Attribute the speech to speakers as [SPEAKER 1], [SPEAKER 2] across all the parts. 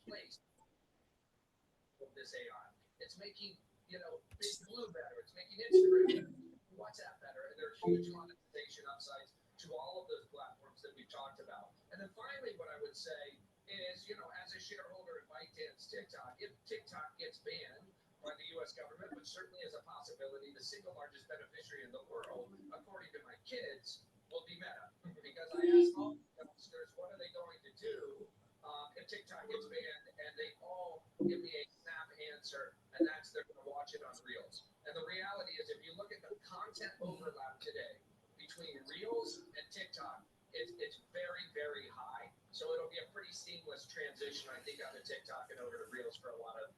[SPEAKER 1] place of this AI. It's making, Big Blue better. It's making Instagram, WhatsApp better, and there are huge monetization upsides to all of those platforms that we've talked about. And then finally, what I would say is, as a shareholder in ByteDance TikTok, if TikTok gets banned by the U.S. government, which certainly is a possibility, the single largest beneficiary in the world, according to my kids, will be Meta. Because I asked all the youngsters, what are they going to do if TikTok gets banned, and they all give me a snap answer, and that's they're going to watch it on Reels. And the reality is, if you look at the content overlap today between Reels and TikTok, it's very, very high. So it'll be a pretty seamless transition, I think, out of TikTok and over to Reels for a lot of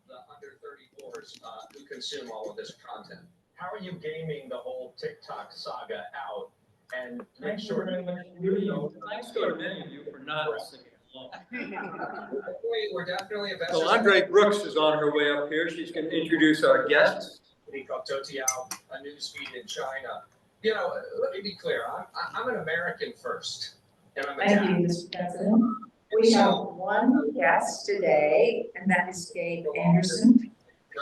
[SPEAKER 1] the under 34s who consume all of this content.
[SPEAKER 2] How are you gaming the whole TikTok saga out and make sure?
[SPEAKER 3] Thanks to many of you for not singing along.
[SPEAKER 1] We're definitely investors.
[SPEAKER 3] So Andre Brooks is on her way up here. She's going to introduce our guests.
[SPEAKER 1] Called Toutiao, a news feed in China. Let me be clear. I'm an American first, and I'm a dad.
[SPEAKER 4] Thank you, Mr. President. We have one guest today, and that is Gabe Anderson.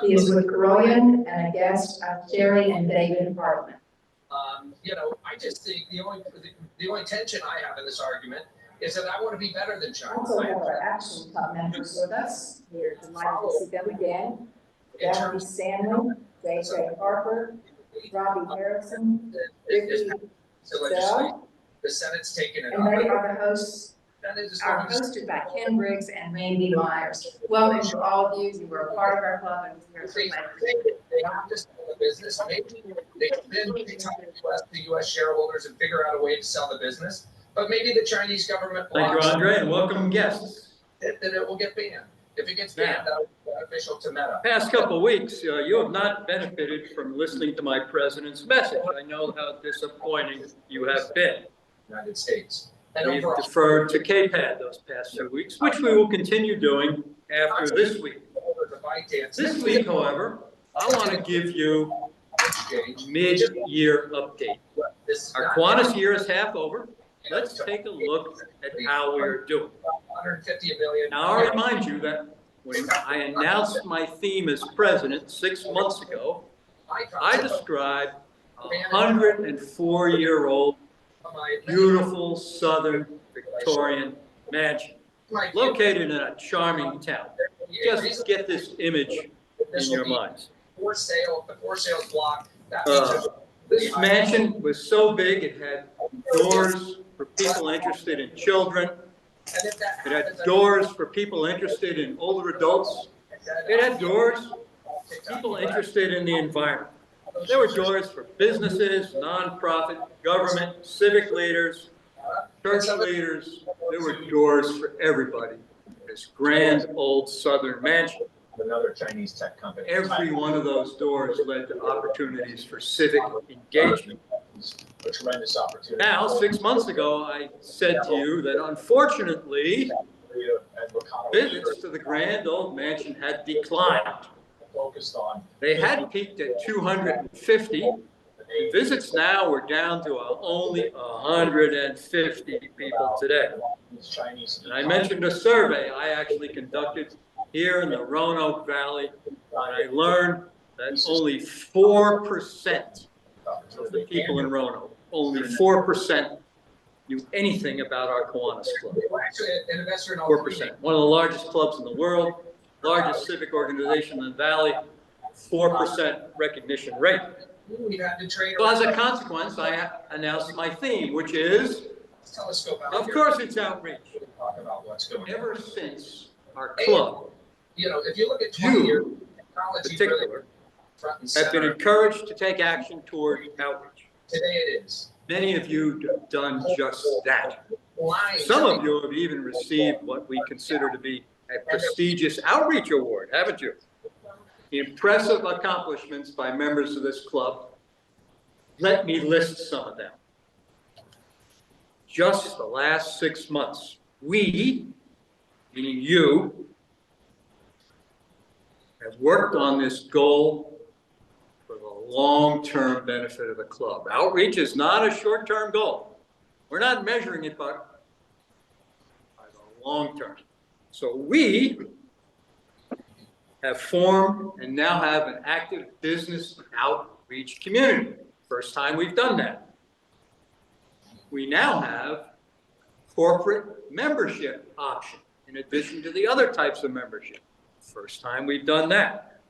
[SPEAKER 4] He is with Groyan and a guest of Sherry and David Hartman.
[SPEAKER 1] I just think the only tension I have in this argument is that I want to be better than China.
[SPEAKER 4] Also, we have our actual top members with us. We're delighted to see them again. Gabby Stanley, J.J. Harper, Robbie Harrison, Ricky Bell,
[SPEAKER 1] the Senate's taken it
[SPEAKER 4] and they are the hosts. Are hosted by Ken Briggs and Mandy Myers. Welcome to all of you. You were a part of our club, and we are so thankful.
[SPEAKER 1] They have to sell the business. Maybe they can talk to U.S. shareholders and figure out a way to sell the business. But maybe the Chinese government
[SPEAKER 3] Thank you, Andre, and welcome guests.
[SPEAKER 1] Then it will get banned. If it gets banned, that will be beneficial to Meta.
[SPEAKER 3] Past couple of weeks, you have not benefited from listening to my president's message. I know how disappointing you have been.
[SPEAKER 1] United States.
[SPEAKER 3] We've deferred to KPAD those past 2 weeks, which we will continue doing after this week. This week, however, I want to give you a mid-year update. Our Kiwanis year is half over. Let's take a look at how we're doing. Now, I'll remind you that when I announced my theme as president 6 months ago, I described a 104-year-old beautiful southern Victorian mansion located in a charming town. Just get this image in your minds.
[SPEAKER 1] The for sale block.
[SPEAKER 3] This mansion was so big it had doors for people interested in children. It had doors for people interested in older adults. It had doors for people interested in the environment. There were doors for businesses, nonprofit, government, civic leaders, church leaders. There were doors for everybody. This grand old southern mansion.
[SPEAKER 2] Another Chinese tech company.
[SPEAKER 3] Every one of those doors led to opportunities for civic engagement.
[SPEAKER 2] A tremendous opportunity.
[SPEAKER 3] Now, 6 months ago, I said to you that unfortunately, visits to the grand old mansion had declined. They had peaked at 250. Visits now were down to only 150 people today. And I mentioned a survey I actually conducted here in the Roanoke Valley, and I learned that only 4% of the people in Roanoke, only 4% knew anything about our Kiwanis Club. 4%. One of the largest clubs in the world, largest civic organization in the Valley, 4% recognition rate. So as a consequence, I announced my theme, which is, of course it's outreach. Ever since our club,
[SPEAKER 1] if you look at 20 years,
[SPEAKER 3] in particular, have been encouraged to take action toward outreach.
[SPEAKER 1] Today it is.
[SPEAKER 3] Many of you have done just that. Some of you have even received what we consider to be a prestigious outreach award, haven't you? Impressive accomplishments by members of this club. Let me list some of them. Just the last 6 months, we, meaning you, have worked on this goal for the long-term benefit of the club. Outreach is not a short-term goal. We're not measuring it by the long term. So we have formed and now have an active business outreach community. First time we've done that. We now have corporate membership option in addition to the other types of membership. First time we've done that.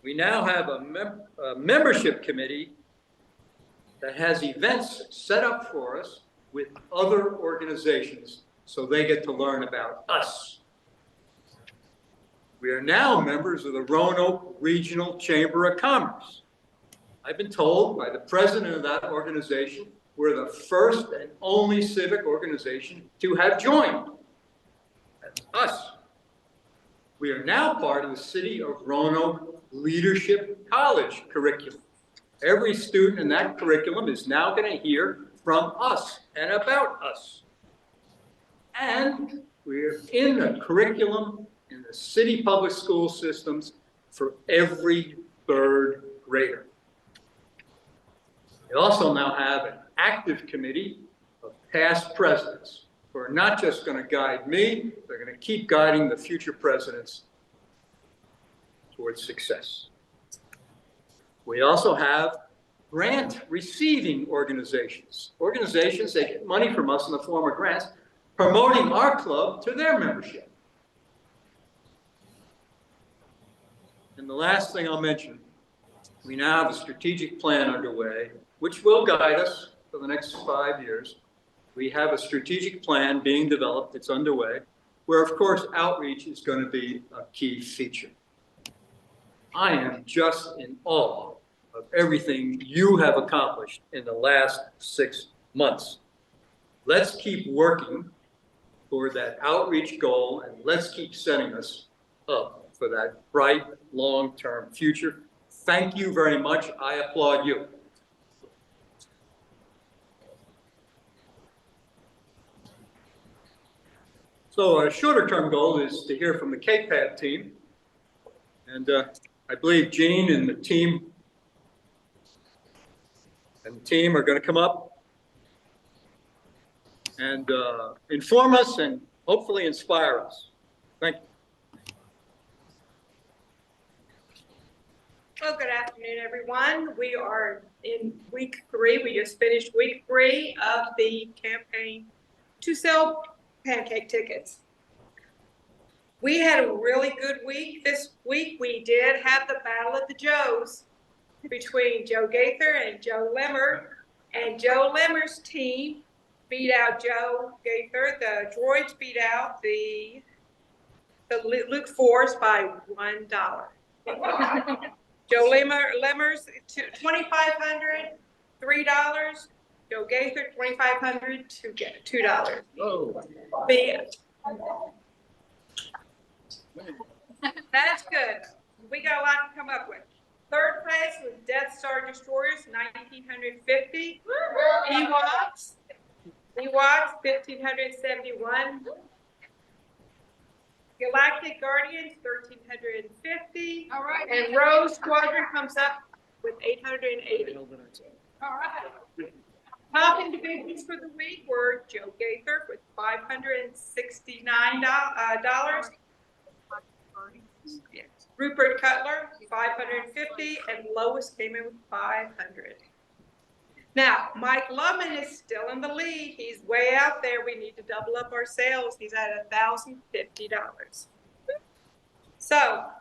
[SPEAKER 3] We now have a membership committee that has events set up for us with other organizations so they get to learn about us. We are now members of the Roanoke Regional Chamber of Commerce. I've been told by the president of that organization, we're the first and only civic organization to have joined. That's us. We are now part of the City of Roanoke Leadership College curriculum. Every student in that curriculum is now going to hear from us and about us. And we're in the curriculum in the city public school systems for every third grader. We also now have an active committee of past presidents who are not just going to guide me, they're going to keep guiding the future presidents towards success. We also have grant receiving organizations. Organizations that get money from us in the form of grants, promoting our club to their membership. And the last thing I'll mention, we now have a strategic plan underway, which will guide us for the next 5 years. We have a strategic plan being developed, it's underway, where of course outreach is going to be a key feature. I am just in awe of everything you have accomplished in the last 6 months. Let's keep working toward that outreach goal, and let's keep setting us up for that bright, long-term future. Thank you very much. I applaud you. So a shorter-term goal is to hear from the KPAD team. And I believe Gene and the team are going to come up and inform us and hopefully inspire us. Thank you.
[SPEAKER 5] Well, good afternoon, everyone. We are in week 3. We just finished week 3 of the campaign to sell pancake tickets. We had a really good week. This week we did have the Battle of the Joes between Joe Gaither and Joe Lemmer. And Joe Lemmer's team beat out Joe Gaither. The Droids beat out the Luke Force by $1. Joe Lemmer's $2,500, $3. Joe Gaither $2,500 to get $2.
[SPEAKER 3] Oh.
[SPEAKER 5] That's good. We got a lot to come up with. Third place was Death Star Destroyers, 1,950. Ewoks, 1,571. Galactic Guardians, 1,350. All right. And Rose Squadron comes up with 880. All right. Top individuals for the week were Joe Gaither with $569. Yes. Rupert Cutler, 550, and Lois came in with 500. Now, Mike Lubman is still in the lead. He's way out there. We need to double up our sales. He's at $1,050. So,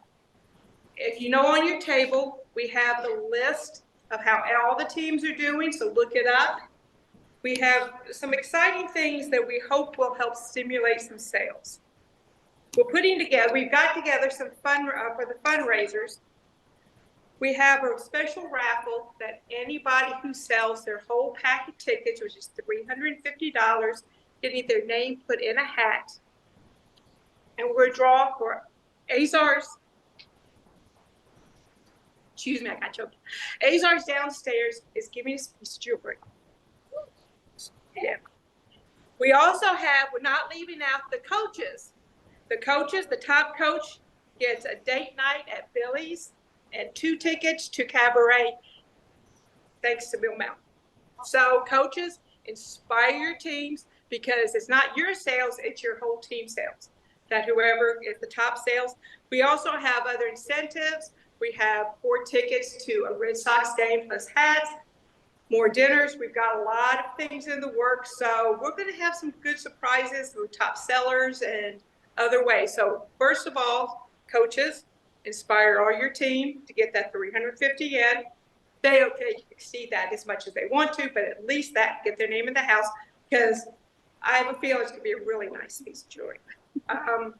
[SPEAKER 5] if you know on your table, we have the list of how all the teams are doing, so look it up. We have some exciting things that we hope will help stimulate some sales. We've got together some fun for the fundraisers. We have a special raffle that anybody who sells their whole pack of tickets, which is $350, getting their name put in a hat. And we're going to draw for Azar's. Excuse me, I got choked. Azar's downstairs is giving us a piece of jewelry. Yeah. We also have, we're not leaving out the coaches. The coaches, the top coach gets a date night at Billy's and 2 tickets to Cabaret, thanks to Bill Mountain. So coaches, inspire your teams because it's not your sales, it's your whole team sales. that whoever is the top sales. We also have other incentives. We have 4 tickets to a Red Sox game plus hats, more dinners. We've got a lot of things in the works. So we're going to have some good surprises with top sellers and other ways. So first of all, coaches, inspire all your team to get that 350 in. They okay exceed that as much as they want to, but at least that get their name in the house, because I have a feeling it's going to be a really nice piece of jewelry. Other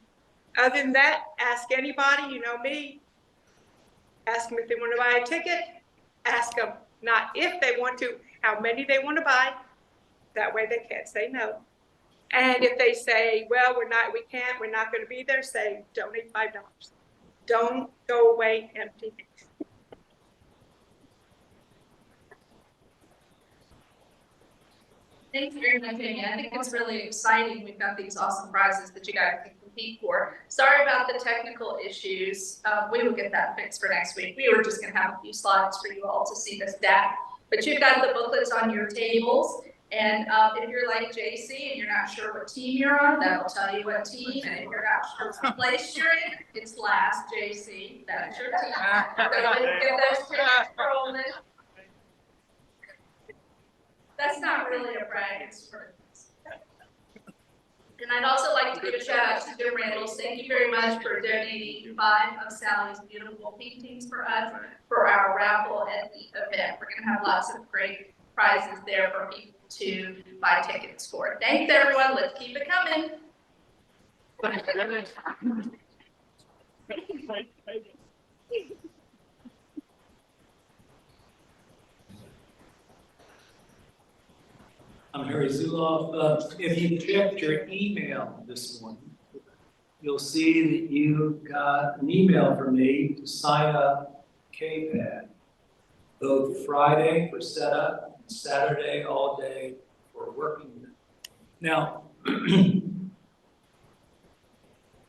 [SPEAKER 5] than that, ask anybody, you know me, ask them if they want to buy a ticket, ask them not if they want to, how many they want to buy. That way they can't say no. And if they say, well, we're not going to be there, say donate $5. Don't go away empty.
[SPEAKER 6] Thanks very much, Amy. I think it's really exciting. We've got these awesome prizes that you guys can compete for. Sorry about the technical issues. We will get that fixed for next week. We were just going to have a few slides for you all to see this data. But you've got the booklets on your tables. And if you're like JC and you're not sure what team you're on, that'll tell you what team. And if you're not sure what place you're in, it's last, JC. That's your team. So get those tickets rolling. That's not really a brag, it's for us. And I'd also like to give a shout out to Jim Randalls. Thank you very much for donating 5 of Sally's beautiful paintings for us for our raffle at the event. We're gonna have lots of great prizes there for people to buy tickets for. Thanks everyone, let's keep it coming.
[SPEAKER 7] I'm Harry Zuloff. If you checked your email this morning, you'll see that you got an email from me to sign up KPAD, both Friday for setup and Saturday all day for working. Now, I'm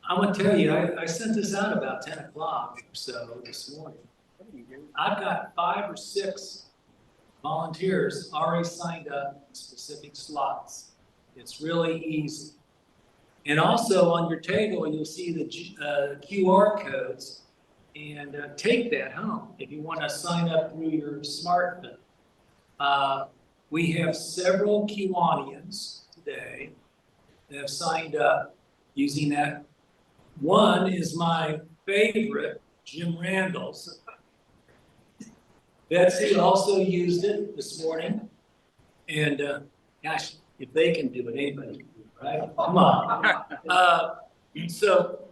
[SPEAKER 7] going to tell you, I sent this out about 10 o'clock or so this morning. I've got 5 or 6 volunteers already signed up in specific slots. It's really easy. And also on your table, you'll see the QR codes, and take that home if you want to sign up through your smartphone. We have several Kiwanians today that have signed up using that. One is my favorite, Jim Randalls. Betsy also used it this morning, and gosh, if they can do it, anybody can do it, right? Come on. So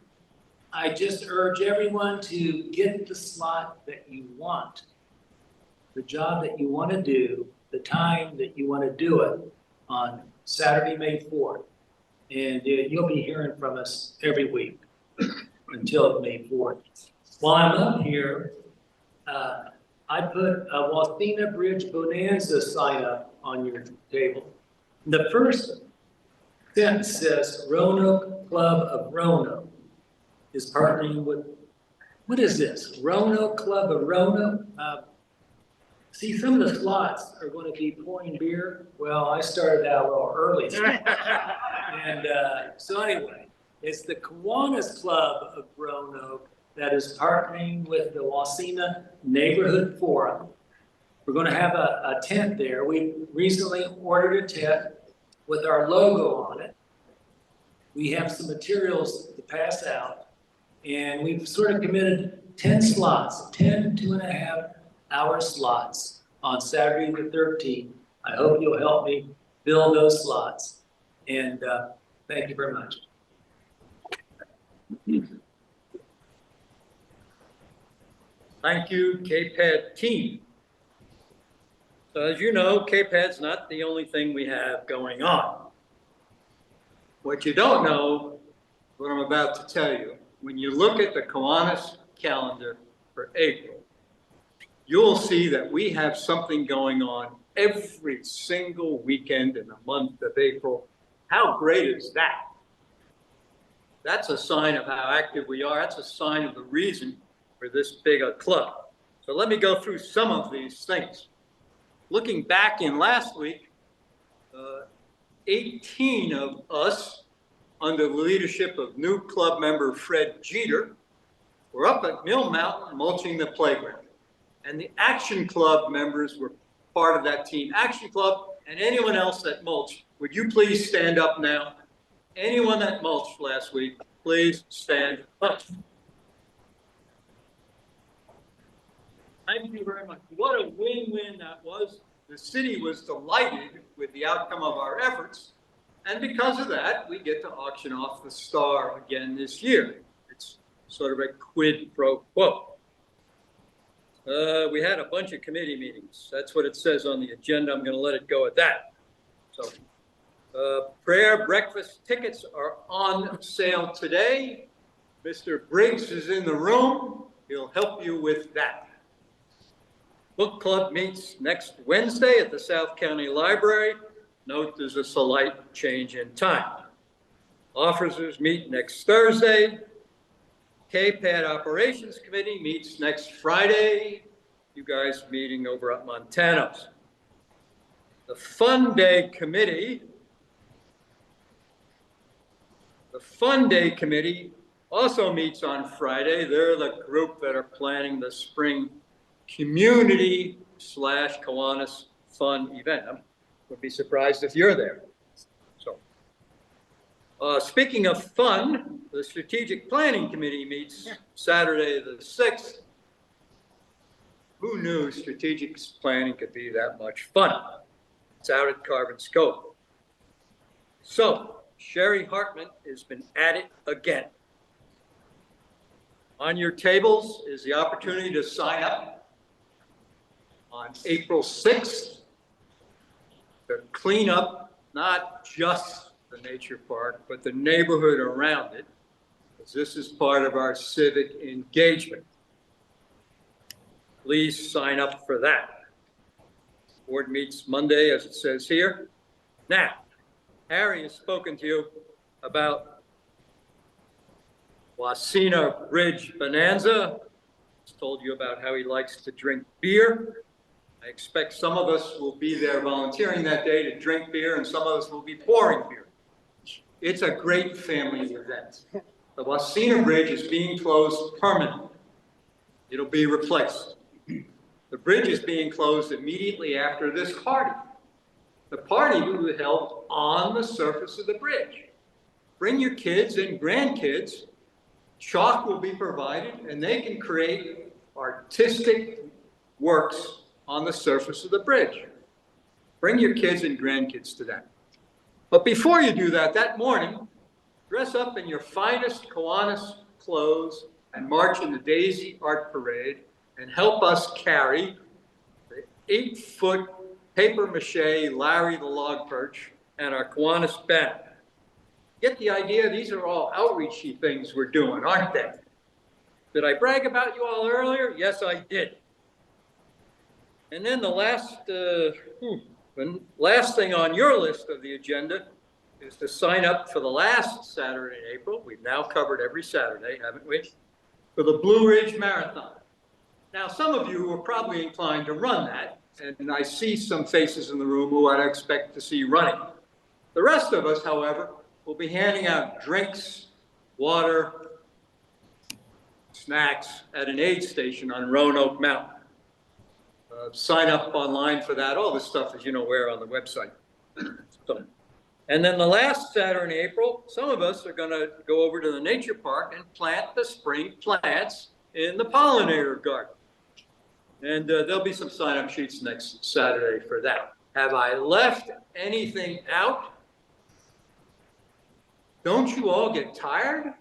[SPEAKER 7] I just urge everyone to get the slot that you want, the job that you want to do, the time that you want to do it on Saturday, May 4th. And you'll be hearing from us every week until May 4th. While I'm up here, I put a Wathena Bridge Bonanza sign up on your table. The first sentence says Roanoke Club of Roanoke is partnering with, what is this? Roanoke Club of Roanoke? See, some of the slots are going to be pouring beer. Well, I started out a little early. And so anyway, it's the Kiwanis Club of Roanoke that is partnering with the Wathena Neighborhood Forum. We're going to have a tent there. We recently ordered a tent with our logo on it. We have some materials to pass out, and we've sort of committed 10 slots, 10 2.5-hour slots on Saturday the 13th. I hope you'll help me fill those slots. And thank you very much.
[SPEAKER 3] Thank you, KPAD team. So as you know, KPAD's not the only thing we have going on. What you don't know, what I'm about to tell you, when you look at the Kiwanis calendar for April, you'll see that we have something going on every single weekend in the month of April. How great is that? That's a sign of how active we are. That's a sign of the reason for this big a club. So let me go through some of these things. Looking back in last week, 18 of us under the leadership of new club member Fred Jeter, were up at Mill Mountain mulching the playground. And the Action Club members were part of that team. Action Club and anyone else that mulched, would you please stand up now? Anyone that mulched last week, please stand up. Thank you very much. What a win-win that was. The city was delighted with the outcome of our efforts. And because of that, we get to auction off the star again this year. It's sort of a quid pro quo. We had a bunch of committee meetings. That's what it says on the agenda. I'm going to let it go at that. So, prayer breakfast tickets are on sale today. Mr. Briggs is in the room. He'll help you with that. Book club meets next Wednesday at the South County Library. Note there's a slight change in time. Officers meet next Thursday. KPAD Operations Committee meets next Friday. You guys meeting over at Montano's. The Fun Day Committee also meets on Friday. They're the group that are planning the spring community / Kiwanis fun event. I would be surprised if you're there. So, speaking of fun, the Strategic Planning Committee meets Saturday the 6th. Who knew strategic planning could be that much fun? It's out at Carbon Cove. So, Sherry Hartman has been at it again. On your tables is the opportunity to sign up on April 6th to clean up not just the nature park, but the neighborhood around it, because this is part of our civic engagement. Please sign up for that. Board meets Monday, as it says here. Now, Harry has spoken to you about Wasina Bridge Bonanza. He's told you about how he likes to drink beer. I expect some of us will be there volunteering that day to drink beer, and some of us will be pouring beer. It's a great family event. The Wasina Bridge is being closed permanently. It'll be replaced. The bridge is being closed immediately after this party. The party will be held on the surface of the bridge. Bring your kids and grandkids. Chalk will be provided, and they can create artistic works on the surface of the bridge. Bring your kids and grandkids to that. But before you do that, that morning, dress up in your finest Kiwanis clothes and march in the Daisy Art Parade and help us carry the 8-foot paper mache Larry the Log Perch and our Kiwanis banner. Get the idea? These are all outreachy things we're doing, aren't they? Did I brag about you all earlier? Yes, I did. And then the last thing on your list of the agenda is to sign up for the last Saturday in April. We've now covered every Saturday, haven't we? For the Blue Ridge Marathon. Now, some of you are probably inclined to run that, and I see some faces in the room who I'd expect to see running. The rest of us, however, will be handing out drinks, water, snacks at an aid station on Roanoke Mountain. Sign up online for that. All this stuff, as you know, where on the website. So, and then the last Saturday in April, some of us are going to go over to the nature park and plant the spring plants in the pollinator garden. And there'll be some sign-up sheets next Saturday for that. Have I left anything out? Don't you all get tired?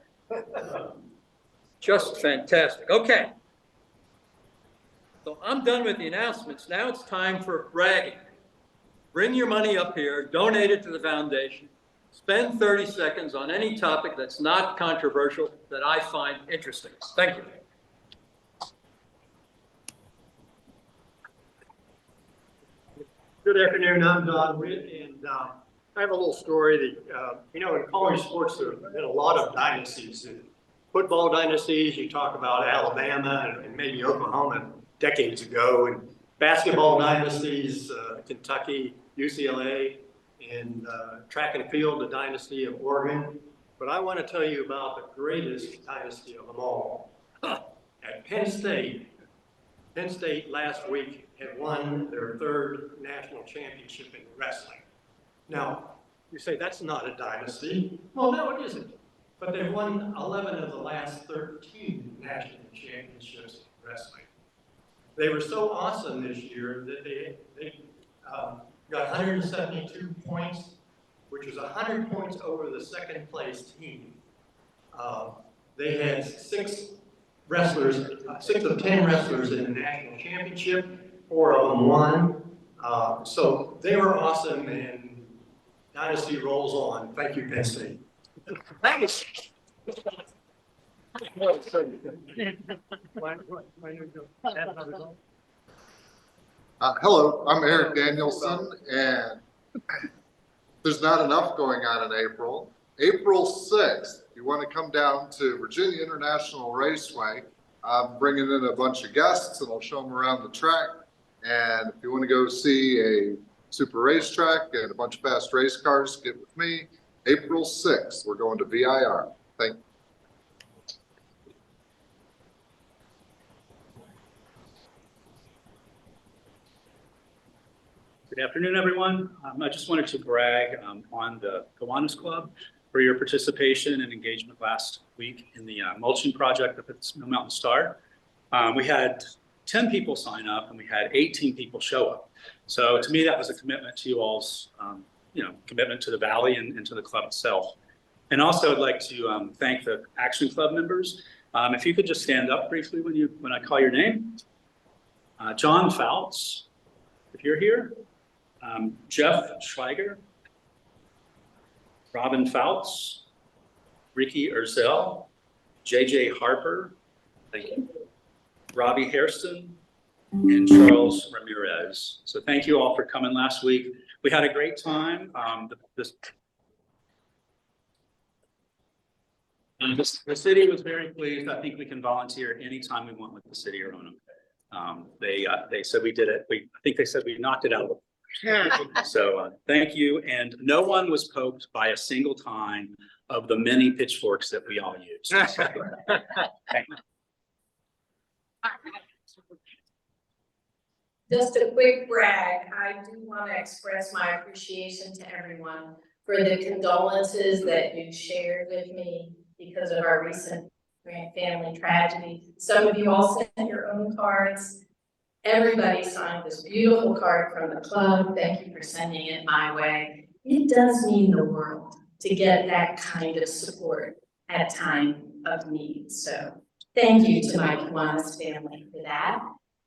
[SPEAKER 3] Just fantastic. Okay. So I'm done with the announcements. Now it's time for bragging. Bring your money up here, donate it to the foundation, spend 30 seconds on any topic that's not controversial that I find interesting. Thank you.
[SPEAKER 8] Good afternoon, I'm Don Witt, and I have a little story that, in college sports, there have been a lot of dynasties. Football dynasties, you talk about Alabama and maybe Oklahoma decades ago, and basketball dynasties, Kentucky, UCLA, and track and field, the dynasty of Oregon. But I want to tell you about the greatest dynasty of them all. At Penn State last week had won their third national championship in wrestling. Now, you say that's not a dynasty. Well, no, it isn't. But they've won 11 of the last 13 national championships in wrestling. They were so awesome this year that they got 172 points, which was 100 points over the second place team. They had 6 of 10 wrestlers in the national championship. 4 of them won. So they were awesome, and dynasty rolls on. Thank you, Penn State. Thanks.
[SPEAKER 9] Hello, I'm Eric Danielson, and there's not enough going on in April. April 6th, if you want to come down to Virginia International Raceway, I'm bringing in a bunch of guests and I'll show them around the track. And if you want to go see a super racetrack and a bunch of fast race cars, get with me. April 6th, we're going to VIR. Thank you.
[SPEAKER 10] Good afternoon, everyone. I just wanted to brag on the Kiwanis Club for your participation and engagement last week in the mulching project up at Snow Mountain Star. We had 10 people sign up and we had 18 people show up. So to me, that was a commitment to you all's, commitment to the Valley and to the club itself. And also I'd like to thank the Action Club members. If you could just stand up briefly when I call your name. John Fouts, if you're here. Jeff Schweiger, Robin Fouts, Ricky Erzell, JJ Harper, thank you, Robbie Hairston, and Charles Ramirez. So thank you all for coming last week. We had a great time. The city was very pleased. I think we can volunteer anytime we want with the city of Roanoke. They said we did it. I think they said we knocked it out of the So thank you. And no one was poked by a single time of the many pitchforks that we all use.
[SPEAKER 4] Just a quick brag, I do want to express my appreciation to everyone for the condolences that you shared with me because of our recent family tragedy. Some of you all sent your own cards. Everybody signed this beautiful card from the club. Thank you for sending it my way. It does mean the world to get that kind of support at a time of need. So thank you to my Kiwanis family for that.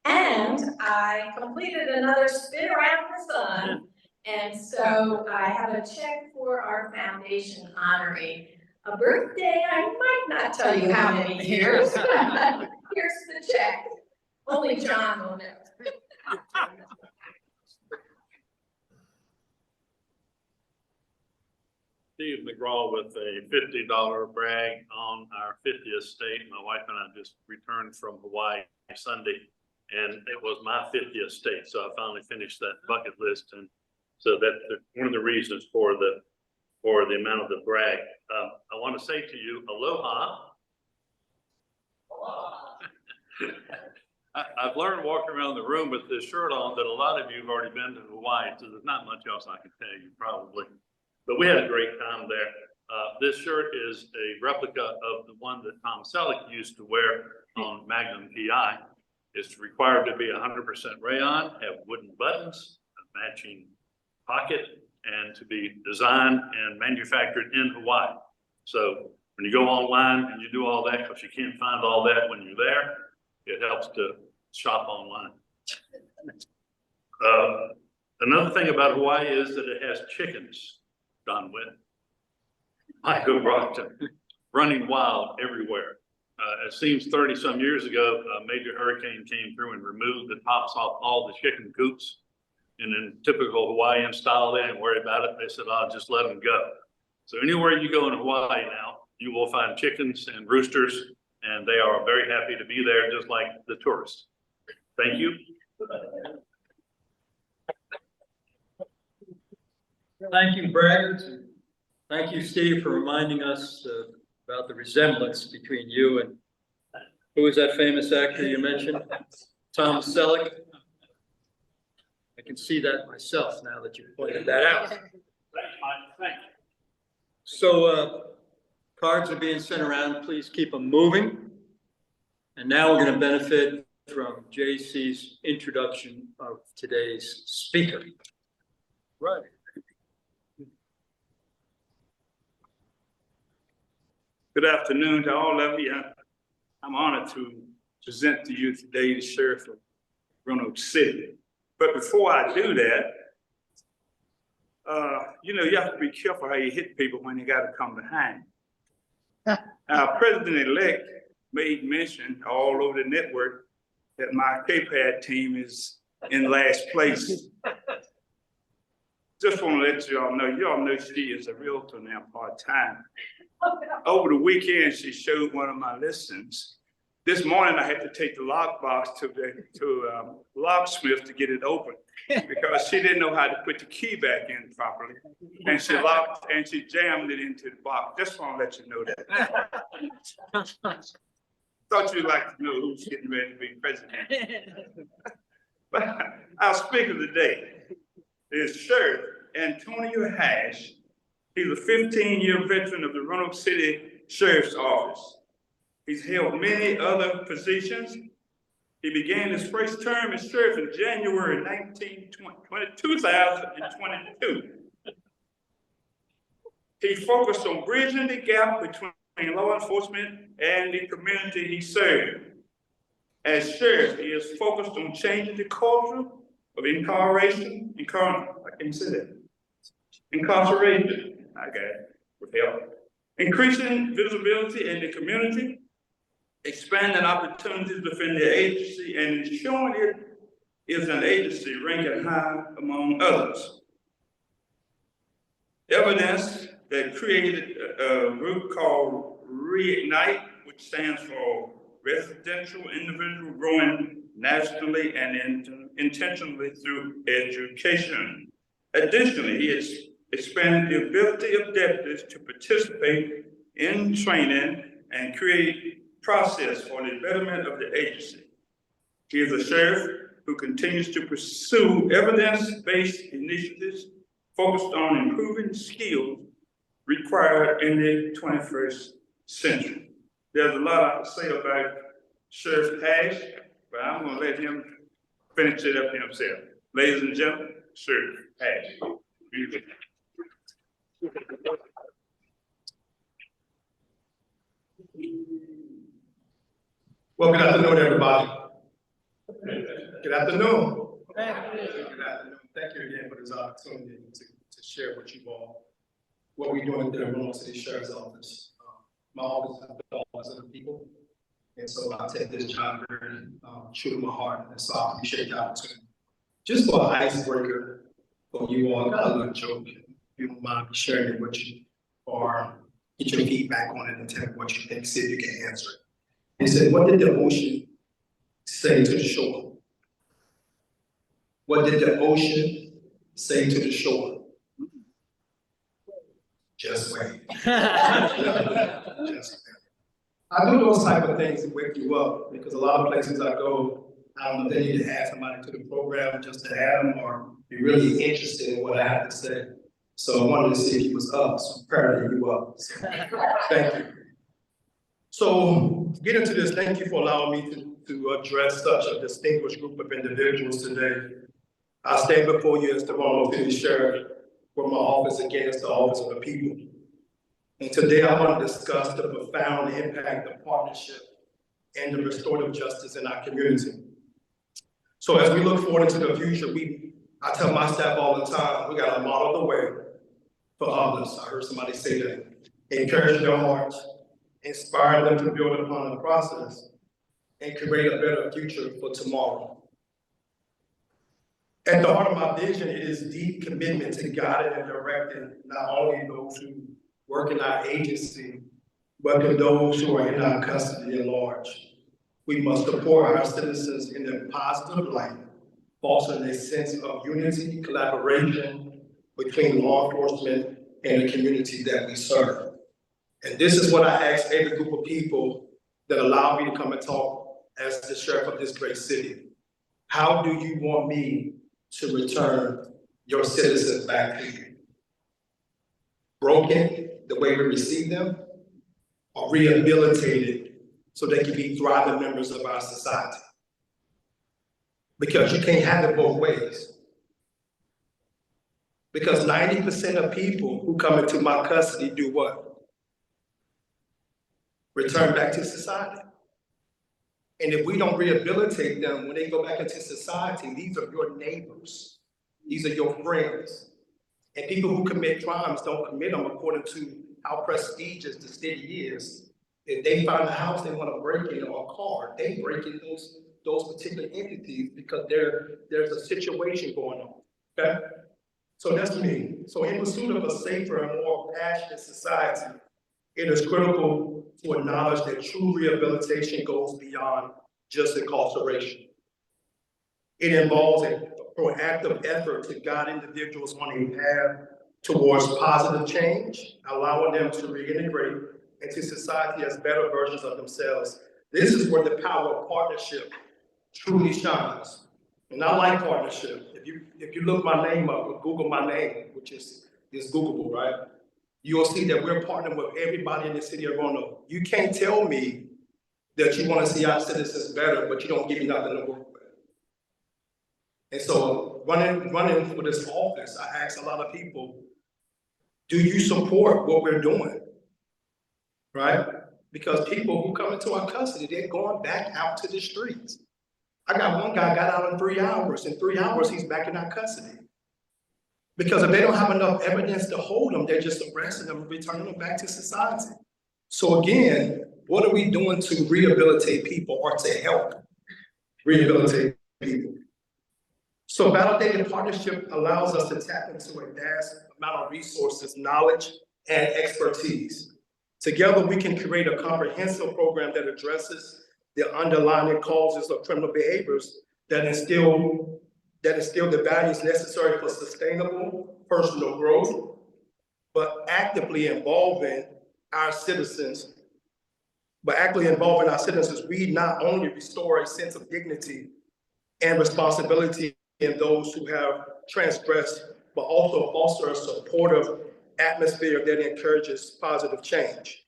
[SPEAKER 4] And I completed another spin around the sun. And so I have a check for our foundation honoring a birthday. I might not tell you how many years. Here's the check. Only John will know.
[SPEAKER 11] Steve McGraw with a $50 brag on our 50th state. My wife and I just returned from Hawaii Sunday, and it was my 50th state. So I finally finished that bucket list, and so that's one of the reasons for the amount of the brag. I want to say to you, aloha. I've learned walking around the room with this shirt on that a lot of you have already been to Hawaii, so there's not much else I can tell you probably. But we had a great time there. This shirt is a replica of the one that Tom Selleck used to wear on Magnum PI. It's required to be 100% rayon, have wooden buttons, a matching pocket, and to be designed and manufactured in Hawaii. So when you go online and you do all that, because you can't find all that when you're there, it helps to shop online. Another thing about Hawaii is that it has chickens, Don Witt, Michael Brockton, running wild everywhere. It seems 30 some years ago, a major hurricane came through and removed the tops off all the chicken coops. And in typical Hawaiian style, they didn't worry about it. They said, "I'll just let them go." So anywhere you go in Hawaii now, you will find chickens and roosters, and they are very happy to be there, just like the tourists. Thank you.
[SPEAKER 3] Thank you, Brad. Thank you, Steve, for reminding us about the resemblance between you and, who was that famous actor you mentioned? Tom Selleck. I can see that myself now that you pointed that out.
[SPEAKER 11] Thanks, Mike. Thank you.
[SPEAKER 3] So cards are being sent around. Please keep them moving. And now we're going to benefit from JC's introduction of today's speaker. Right.
[SPEAKER 12] Good afternoon to all of you. I'm honored to present to you today the Sheriff of Roanoke City. But before I do that, you have to be careful how you hit people when you got to come behind. Our president-elect made mention all over the network that my KPAD team is in last place. Just want to let you all know she is a realtor now part-time. Over the weekend, she showed one of my listings. This morning, I had to take the lockbox to locksmith to get it open because she didn't know how to put the key back in properly. And she jammed it into the box. Just want to let you know that. Thought you'd like to know who's getting ready to be president. But our speaker today is Sheriff Antonio Hash. He's a 15-year veteran of the Roanoke City Sheriff's Office. He's held many other positions. He began his first term as sheriff in January 2022. He focused on bridging the gap between law enforcement and the community he served. As sheriff, he is focused on changing the culture of incarceration. With help. Increasing visibility in the community, expanding opportunities within the agency, and ensuring it is an agency ranking high among others. Evidence that created a group called Reignite, which stands for Residential Individual Growing Nationally and Intentionally Through Education. Additionally, he has expanded the ability of deputies to participate in training and create process for the betterment of the agency. He is a sheriff who continues to pursue evidence-based initiatives focused on improving skills required in the 21st century. There's a lot I can say about Sheriff Hash, but I'm going to let him finish it up himself. Ladies and gentlemen, Sheriff Hash.
[SPEAKER 13] Well, good afternoon, everybody. Good afternoon. Good afternoon. Thank you again for this opportunity to share with you all what we're doing at the Roanoke City Sheriff's Office. My office is the office of the people, and so I take this job very true to my heart, and so I appreciate the opportunity. Just for an icebreaker for you all, I got a little joke. If you don't mind sharing it with you, or get your feedback on it and tell me what you think, see if you can answer it. He said, what did the ocean say to the shore? What did the ocean say to the shore? Just wait. Just wait. I do those type of things to wake you up because a lot of places I go, I don't know if they need to add somebody to the program just to have them or be really interested in what I have to say. So I wanted to see if you was up, so apparently you up. So, thank you. So to get into this, thank you for allowing me to address such a distinguished group of individuals today. I stand before you as the Roanoke City Sheriff, where my office again is the office of the people. And today I want to discuss the profound impact of partnership and the restorative justice in our community. So as we look forward into the future, I tell my staff all the time, we got to model the way for others. I heard somebody say that. Encourage their hearts, inspire them to build upon the process, and create a better future for tomorrow. At the heart of my vision, it is deep commitment to guiding and directing not only those who work in our agency, but to those who are in our custody at large. We must support our citizens in their positive light, fostering a sense of unity, collaboration between law enforcement in the community that we serve. And this is what I ask every group of people that allow me to come and talk as the sheriff of this great city. How do you want me to return your citizens back to you? Broken, the way we receive them, or rehabilitated so they can be thriving members of our society? Because you can't have it both ways. Because 90% of people who come into my custody do what? Return back to society. And if we don't rehabilitate them, when they go back into society, these are your neighbors. These are your friends. And people who commit crimes don't commit them according to how prestigious the city is. If they find a house they want to break in or a car, they break in those particular entities because there's a situation going on, okay? So that's me. So in pursuit of a safer and more passionate society, it is critical to acknowledge that true rehabilitation goes beyond just incarceration. It involves a proactive effort to guide individuals on a path towards positive change, allowing them to reintegrate into society as better versions of themselves. This is where the power of partnership truly shines. And I like partnership. If you look my name up or Google my name, which is Googleable, right? You'll see that we're partnering with everybody in the city of Roanoke. You can't tell me that you want to see our citizens better, but you don't give me nothing to work with. And so running for this office, I ask a lot of people, do you support what we're doing, right? Because people who come into our custody, they're going back out to the streets. I got one guy got out in 3 hours. In 3 hours, he's back in our custody. Because if they don't have enough evidence to hold them, they're just arresting them and returning them back to society. So again, what are we doing to rehabilitate people or to help rehabilitate people? So validated partnership allows us to tap into a vast amount of resources, knowledge, and expertise. Together, we can create a comprehensive program that addresses the underlying causes of criminal behaviors that instill the values necessary for sustainable personal growth, but actively involving our citizens. By actively involving our citizens, we not only restore a sense of dignity and responsibility in those who have transgressed, but also foster a supportive atmosphere that encourages positive change.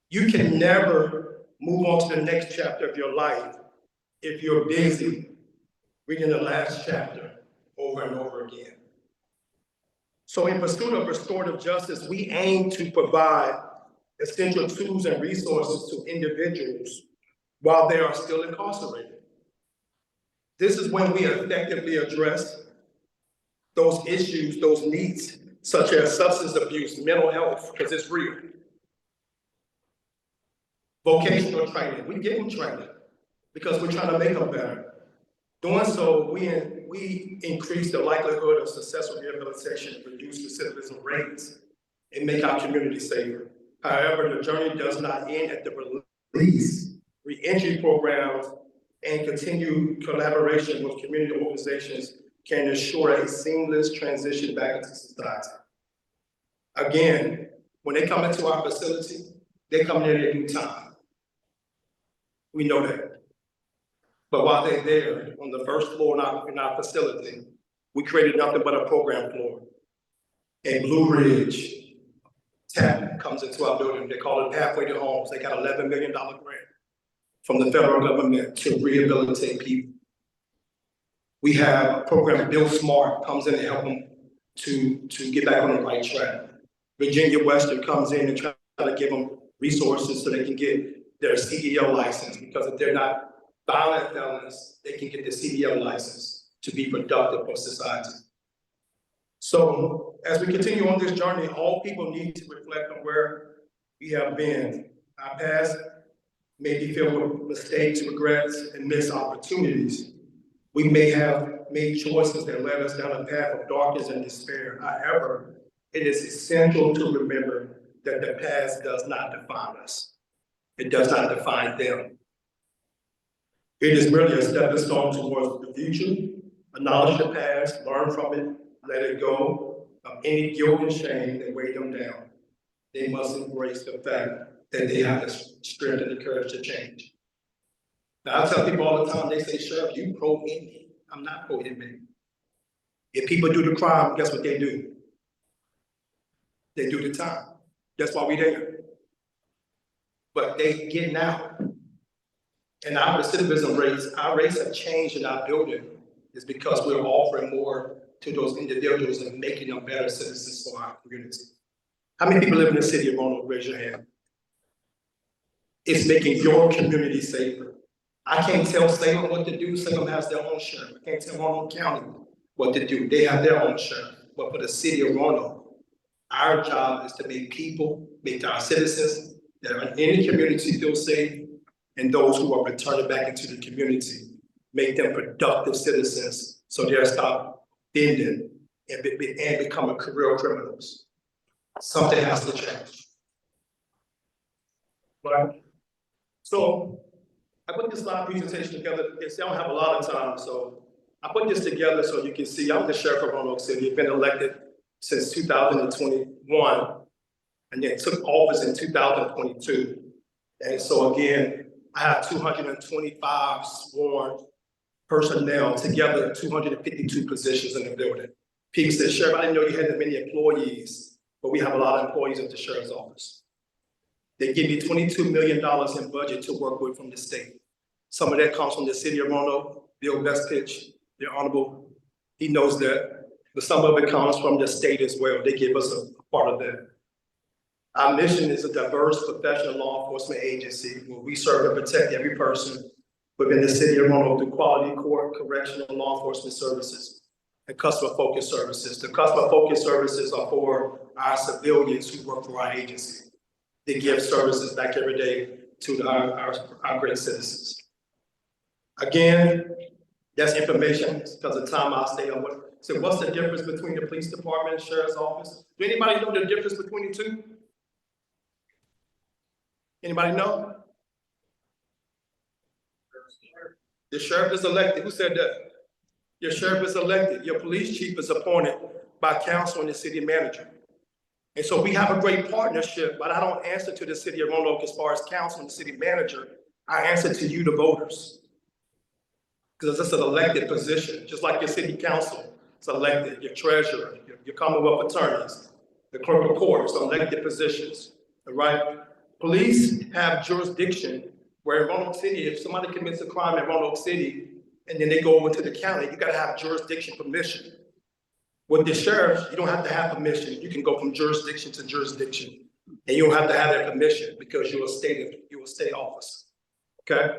[SPEAKER 13] You can never move on to the next chapter of your life if you're busy reading the last chapter over and over again. So in pursuit of restorative justice, we aim to provide essential tools and resources to individuals while they are still incarcerated. This is when we effectively address those issues, those needs, such as substance abuse, mental health, because it's real. Vocational training, we give them training because we're trying to make them better. Doing so, we increase the likelihood of successful rehabilitation, reduce recidivism rates, and make our community safer. However, the journey does not end at the release. Re-entry programs and continued collaboration with community organizations can ensure a seamless transition back into society. Again, when they come into our facility, they come in at a new time. We know that. But while they're there on the first floor in our facility, we created nothing but a program floor. And Blue Ridge TAP comes into our building. They call it Pathway to Homes. They got $11 million grant from the federal government to rehabilitate people. We have a program, Build Smart, comes in to help them to get back on the right track. Virginia Western comes in and try to give them resources so they can get their CDL license, because if they're not violent felons, they can get the CDL license to be productive for society. So as we continue on this journey, all people need to reflect on where we have been. Our past may be filled with mistakes, regrets, and missed opportunities. We may have made choices that led us down a path of darkness and despair. However, it is essential to remember that the past does not define us. It does not define them. It is merely a stepping stone towards the future. Acknowledge the past, learn from it, let it go, of any guilt and shame that weigh them down. They must embrace the fact that they have the strength and the courage to change. Now, I tell people all the time, they say, Sheriff, you pro-inmate. I'm not pro-inmate. If people do the crime, guess what they do? They do the time. That's why we there. But they getting out. And our recidivism rates, our rates have changed in our building is because we're offering more to those individuals and making them better citizens for our community. How many people live in the city of Roanoke? Raise your hand. It's making your community safer. I can't tell Salem what to do. Salem has their own sheriff. I can't tell Roanoke County what to do. They have their own sheriff. But for the city of Roanoke, our job is to make our citizens that are in the community feel safe, and those who are returning back into the community, make them productive citizens so they'll stop bending and becoming career criminals. Something has to change. Right? So I put this slide presentation together. I don't have a lot of time, so I put this together so you can see. I'm the sheriff of Roanoke City. I've been elected since 2021, and then took office in 2022. And so again, I have 225 sworn personnel, together 252 positions in the building. People said, Sheriff, I didn't know you had that many employees, but we have a lot of employees at the sheriff's office. They give me $22 million in budget to work with from the state. Some of that comes from the city of Roanoke, Bill Bestpitch, the Honorable, he knows that, but some of it comes from the state as well. They give us a part of that. Our mission is a diverse professional law enforcement agency where we serve and protect every person within the city of Roanoke through quality court, correctional law enforcement services, and customer-focused services. The customer-focused services are for our civilians who work for our agency. They give services back every day to our great citizens. Again, that's information because of time I'll stay on. So what's the difference between the police department and sheriff's office? Do anybody know the difference between the two? Anybody know? The sheriff is elected. Who said that? Your sheriff is elected. Your police chief is appointed by council and the city manager. And so we have a great partnership, but I don't answer to the city of Roanoke as far as council and the city manager. I answer to you, the voters. Because it's an elected position, just like your city council is elected, your treasurer, your commonwealth attorneys, the clerk of court, it's elected positions, all right? Police have jurisdiction where in Roanoke City, if somebody commits a crime in Roanoke City and then they go over to the county, you gotta have jurisdiction permission. With the sheriff, you don't have to have permission. You can go from jurisdiction to jurisdiction and you don't have to have that permission because you're a state officer, okay?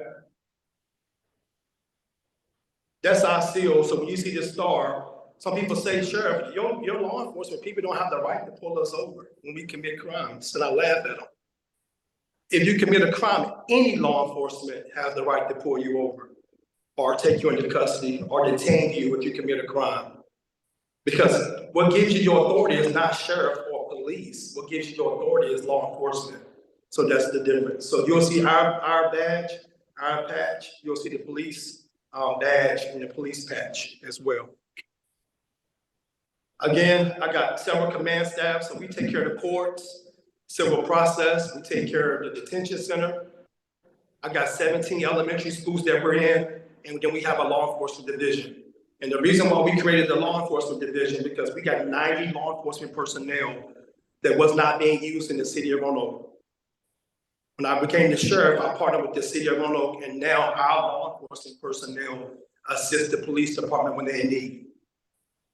[SPEAKER 13] That's our seal. So when you see the star, some people say, Sheriff, your law enforcement people don't have the right to pull us over when we commit crimes. And I laugh at them. If you commit a crime, any law enforcement has the right to pull you over or take you into custody or detain you if you commit a crime. Because what gives you your authority is not sheriff or police. What gives you your authority is law enforcement. So that's the difference. So you'll see our badge, our patch, you'll see the police badge and the police patch as well. Again, I got several command staff, so we take care of the courts, civil process, we take care of the detention center. I got 17 elementary schools that we're in, and then we have a law enforcement division. And the reason why we created the law enforcement division, because we got 90 law enforcement personnel that was not being used in the city of Roanoke. When I became the sheriff, I partnered with the city of Roanoke, and now our law enforcement personnel assist the police department when they're in need.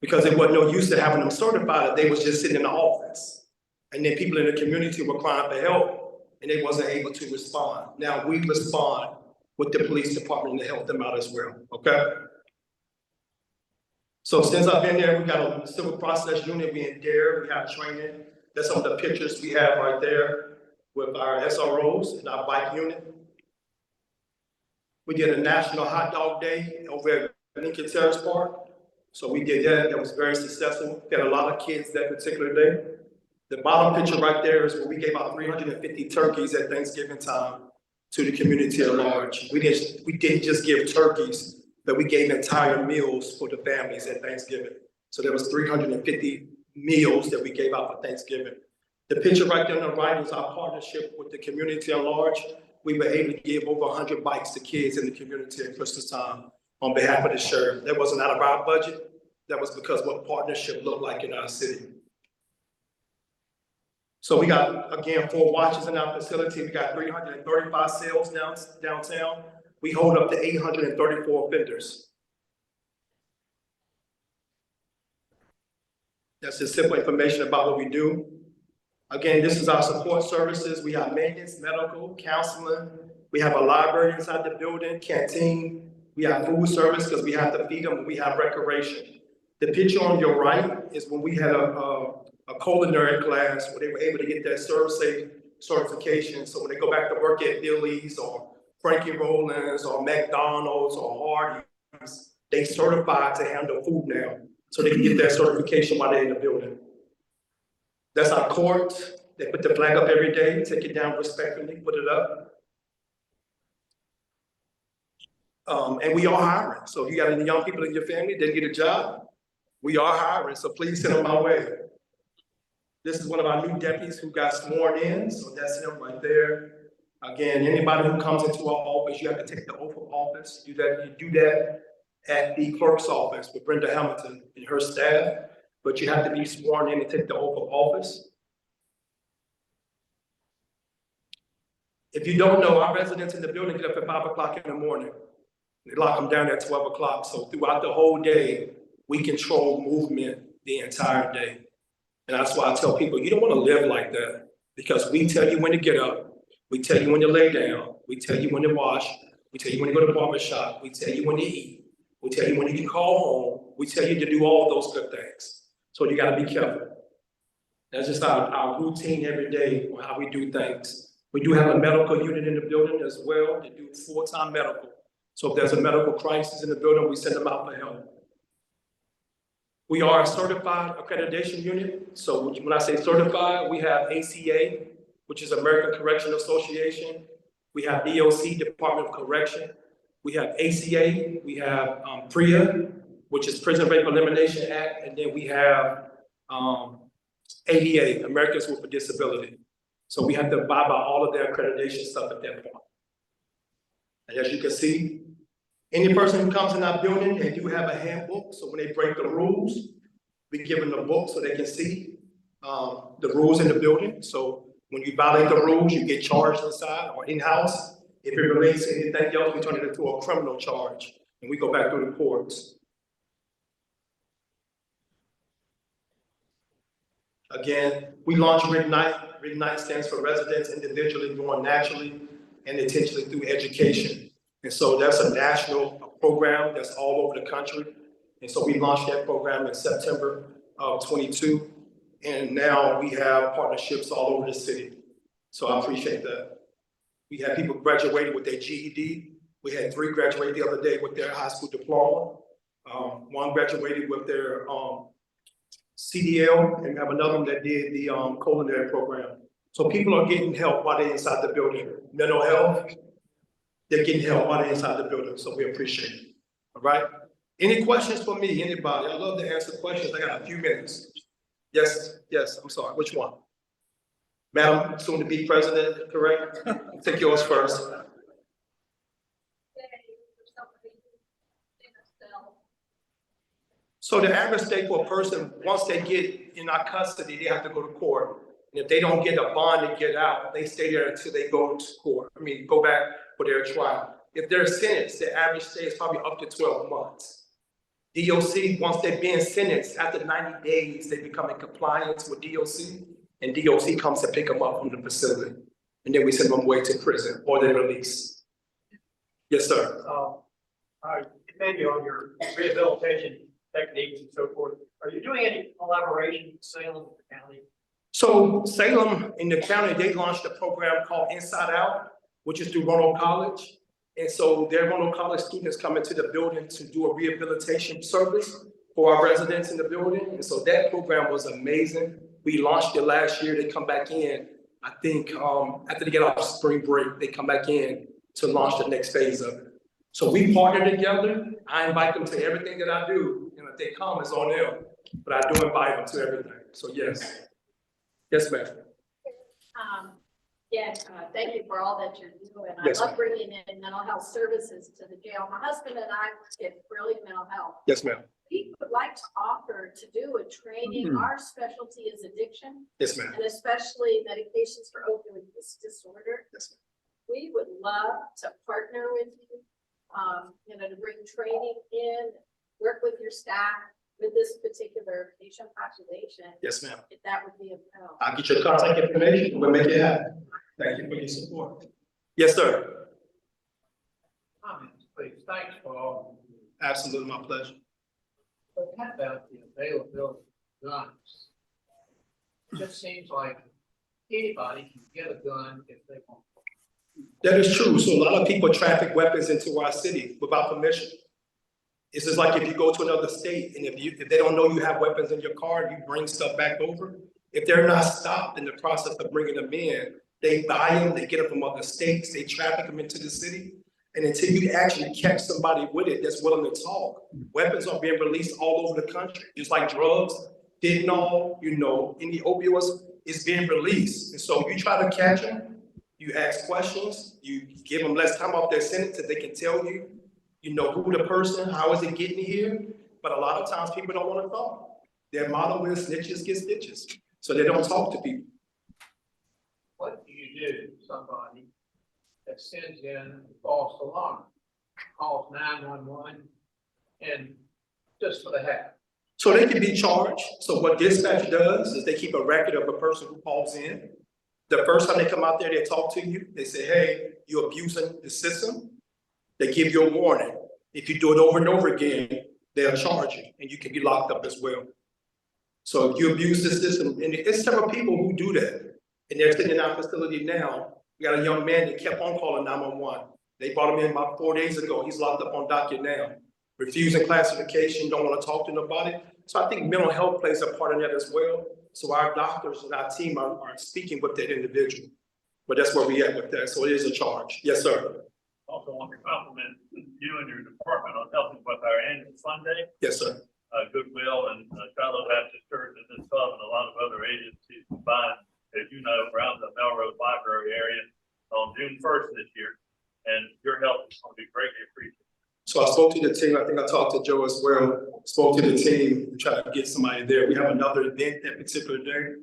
[SPEAKER 13] Because it wasn't no use to having them certified, they was just sitting in the office. And then people in the community were crying for help, and they wasn't able to respond. Now we respond with the police department to help them out as well, okay? So since I've been there, we got a civil process unit, we in there, we have training. That's some of the pictures we have right there with our SROs and our bike unit. We did a national hot dog day over at Lincoln Terrace Park. So we did that, that was very successful. Got a lot of kids that particular day. The bottom picture right there is where we gave out 350 turkeys at Thanksgiving time to the community at large. We didn't just give turkeys, but we gave entire meals for the families at Thanksgiving. So there was 350 meals that we gave out for Thanksgiving. The picture right there on the right is our partnership with the community at large. We were able to give over 100 bikes to kids in the community at Christmas time on behalf of the sheriff. That wasn't out of our budget. That was because what partnership looked like in our city. So we got, again, 4 watches in our facility. We got 335 sales downtown. We hold up to 834 offenders. That's just simple information about what we do. Again, this is our support services. We have maintenance, medical, counseling. We have a library inside the building, canteen. We have food service because we have to feed them. We have recreation. The picture on your right is when we had a culinary class where they were able to get that serve-safe certification. So when they go back to work at Billy's or Frankie Rollins or McDonald's or Hardee's, they certified to handle food now. So they can get that certification while they're in the building. That's our court. They put the flag up every day, take it down respectfully, put it up. And we are hiring. So if you got any young people in your family, didn't get a job, we are hiring. So please send them my way. This is one of our new deputies who got sworn in. So that's him right there. Again, anybody who comes into our office, you have to take the oath of office. You do that at the clerk's office with Brenda Hamilton and her staff, but you have to be sworn in and take the oath of office. If you don't know, our residents in the building get up at 5 o'clock in the morning. They lock them down at 12 o'clock. So throughout the whole day, we control movement the entire day. And that's why I tell people, you don't want to live like that, because we tell you when to get up. We tell you when to lay down. We tell you when to wash. We tell you when to go to the barber shop. We tell you when to eat. We tell you when you can call home. We tell you to do all those good things. So you got to be careful. That's just our routine every day on how we do things. We do have a medical unit in the building as well to do full-time medical. So if there's a medical crisis in the building, we send them out for help. We are a certified accreditation unit. So when I say certified, we have ACA, which is American Correctional Association. We have DOC, Department of Correction. We have ACA, we have PREA, which is Prison Rape Elimination Act. And then we have ADA, Americans with a Disability. So we have to abide by all of their accreditation stuff at that point. And as you can see, any person who comes in our building, they do have a handbook. So when they break the rules, we give them the book so they can see the rules in the building. So when you violate the rules, you get charged inside or in-house. If it relates to anything else, we turn it into a criminal charge and we go back through the courts. Again, we launched Reignite. Reignite stands for residents individually growing naturally and intentionally through education. And so that's a national program that's all over the country. And so we launched that program in September of 22. And now we have partnerships all over the city. So I appreciate that. We had people graduating with their GED. We had 3 graduate the other day with their high school diploma. 1 graduated with their CDL, and we have another one that did the culinary program. So people are getting help while they're inside the building. Mental health, they're getting help while they're inside the building, so we appreciate it. All right? Any questions for me, anybody? I love to answer questions. I got a few minutes. Yes, I'm sorry, which one? Madam, soon to be president, correct? Take yours first. So the average stay for a person, once they get in our custody, they have to go to court. And if they don't get a bond to get out, they stay there until they go to court. Go back for their trial. If they're sentenced, the average stay is probably up to 12 months. DOC, once they've been sentenced, after 90 days, they become in compliance with DOC, and DOC comes to pick them up from the facility. And then we send them away to prison or they release. Yes, sir.
[SPEAKER 8] I commend you on your rehabilitation techniques and so forth. Are you doing any collaboration with Salem County?
[SPEAKER 13] So Salem in the county, they launched a program called Inside Out, which is through Roanoke College. And so their Roanoke College students come into the building to do a rehabilitation service for our residents in the building. And so that program was amazing. We launched it last year. They come back in, I think after they get off spring break, they come back in to launch the next phase of it. So we partner together. I invite them to everything that I do. And if they come, it's on them. But I do invite them to everything. So yes. Yes, ma'am.
[SPEAKER 14] Thank you for all that you're doing. I
[SPEAKER 13] Yes,
[SPEAKER 14] love
[SPEAKER 13] ma'am.
[SPEAKER 14] bringing in mental health services to the jail. My husband and I get brilliant mental health.
[SPEAKER 13] Yes, ma'am.
[SPEAKER 14] We would like to offer to do a training. Our specialty is addiction,
[SPEAKER 13] Yes, ma'am.
[SPEAKER 14] and especially medications for opioid use disorder.
[SPEAKER 13] Yes,
[SPEAKER 14] We would love to partner with you, to bring training in, work with your staff with this particular patient population.
[SPEAKER 13] Yes, ma'am.
[SPEAKER 14] If that would be of help.
[SPEAKER 13] I'll get your contact information. We'll make it happen. Thank you for your support. Yes, sir.
[SPEAKER 15] Please, thanks for all.
[SPEAKER 13] Absolutely, my pleasure.
[SPEAKER 15] But how about the availability of guns? It just seems like anybody can get a gun if they want.
[SPEAKER 13] That is true. So a lot of people traffic weapons into our city without permission. It's just like if you go to another state and if they don't know you have weapons in your car and you bring stuff back over, if they're not stopped in the process of bringing them in, they buy them, they get them from other states, they traffic them into the city. And until you actually catch somebody with it that's willing to talk, weapons are being released all over the country. Just like drugs, fentanyl, any opioids is being released. And so you try to catch them, you ask questions, you give them less time off their sentence so they can tell you, who the person, how is it getting here? But a lot of times people don't want to talk. Their motto is snitches get stitches. So they don't talk to people.
[SPEAKER 15] What do you do to somebody that sends in a false alarm, calls 911, and just for the heck?
[SPEAKER 13] So they can be charged. So what dispatch does is they keep a record of a person who calls in. The first time they come out there, they talk to you. They say, hey, you're abusing the system. They give you a warning. If you do it over and over again, they'll charge you and you can be locked up as well. So if you abuse the system, and it's several people who do that, and they're sitting in our facility now. We got a young man that kept on calling 911. They brought him in about 4 days ago. He's locked up on docket now. Refusing classification, don't want to talk to nobody. So I think mental health plays a part in that as well. So our doctors and our team are speaking with that individual. But that's where we at with that. So it is a charge. Yes, sir.
[SPEAKER 11] Also want to compliment you and your department on helping with our annual fun day.
[SPEAKER 13] Yes, sir.
[SPEAKER 11] Goodwill and Shiloh Baptist Church and this club and a lot of other agencies combined, as you know, around the Melrose Library area on June 1st this year. And your help is going to be greatly appreciated.
[SPEAKER 13] So I spoke to the team. I think I talked to Joe as well. Spoke to the team to try to get somebody there. We have another event that particular day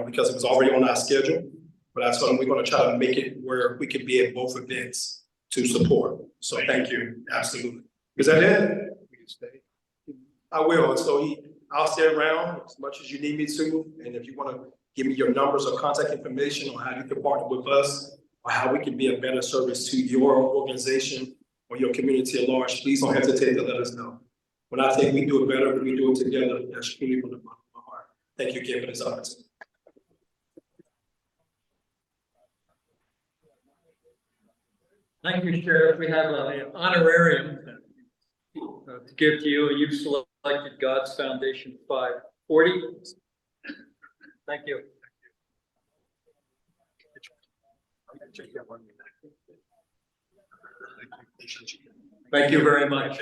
[SPEAKER 13] because it was already on our schedule. But I told them we're going to try to make it where we can be at both events to support. So thank you. Absolutely. Is that it? I will. So I'll stay around as much as you need me to. And if you want to give me your numbers or contact information on how you can partner with us or how we can be a better service to your organization or your community at large, please don't hesitate to let us know. When I think we do it better, we do it together. That's truly from the bottom of my heart. Thank you again for this opportunity.
[SPEAKER 3] Thank you, Sheriff. We have an honorarium to give to you. You've selected God's Foundation 540. Thank you. Thank you very much.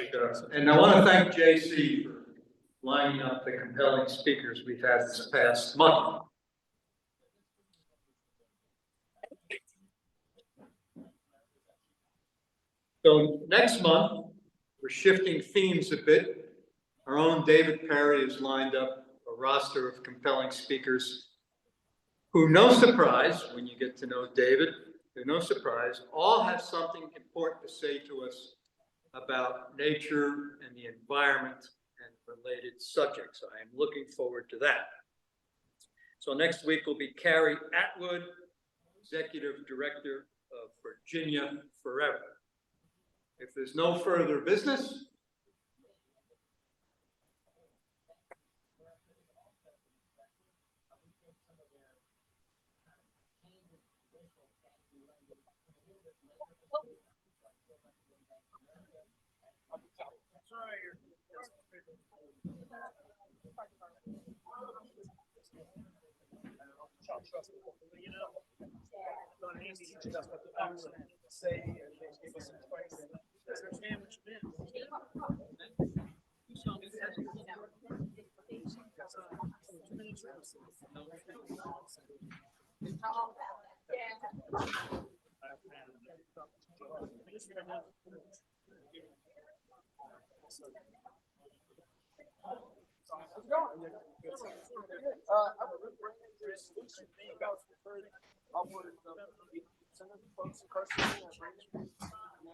[SPEAKER 3] And I want to thank JC for lining up the compelling speakers we've had this past month. So next month, we're shifting themes a bit. Our own David Perry has lined up a roster of compelling speakers who, no surprise, when you get to know David, no surprise, all have something important to say to us about nature and the environment and related subjects. I am looking forward to that. So next week will be Carrie Atwood, Executive Director of Virginia Forever. If there's no further business,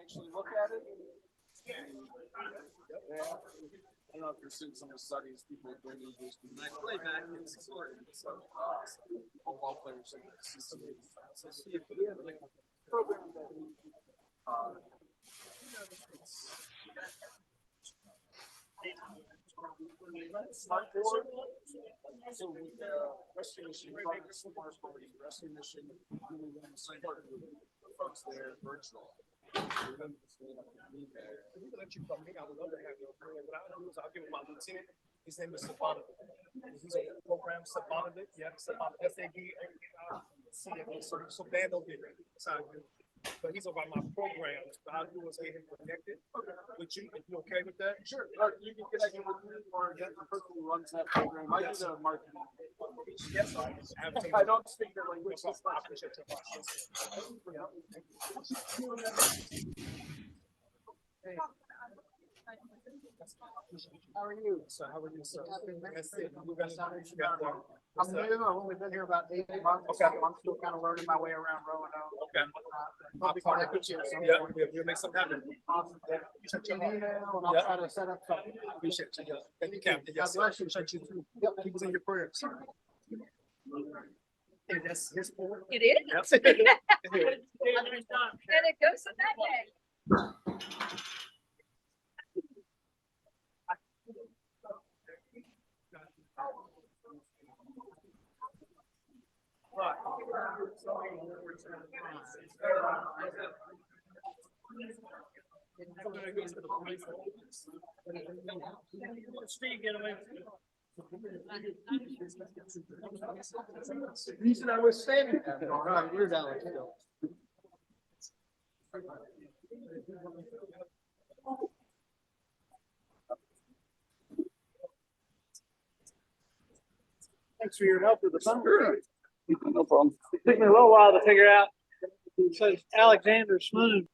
[SPEAKER 16] Actually look at it. Yeah. I don't know if you're seeing some of the studies people bring in this. When I play back in sport, football players and so see if we have like a program that so with the rescue mission, rescue mission, we want to sign up with the folks there virtual. We can let you come. I would love to have you. What I'll do is I'll give him my lieutenant. His name is Savanovic. He's on the program Savanovic. Yeah, Savanovic. SAVCF. So band don't get it. But he's over my program. So I'll do is get him connected with you. If you okay with that? Sure. You can connect him with me or get the person who runs that program. I do the marketing. Yes, I don't speak the language. I appreciate your question. Hey. How are you? So how are you, sir? I'm new. I've only been here about 8 months. Okay. I'm still kind of learning my way around Roanoke. Okay. I'll be part of it. Yeah, we'll make something happen. Awesome. Check your email and I'll try to set up something. Appreciate you. Thank you, Captain. God bless you. Thank you too. Yep. Keep us in your prayers. Hey, that's his board.
[SPEAKER 6] It is.
[SPEAKER 16] Yep.
[SPEAKER 6] And it goes in that way.
[SPEAKER 16] Reason I was saving that. All right, where's Alex still? Thanks for your help with the thunder. No problem. It took me a little while to figure out. It says Alexander Smooth.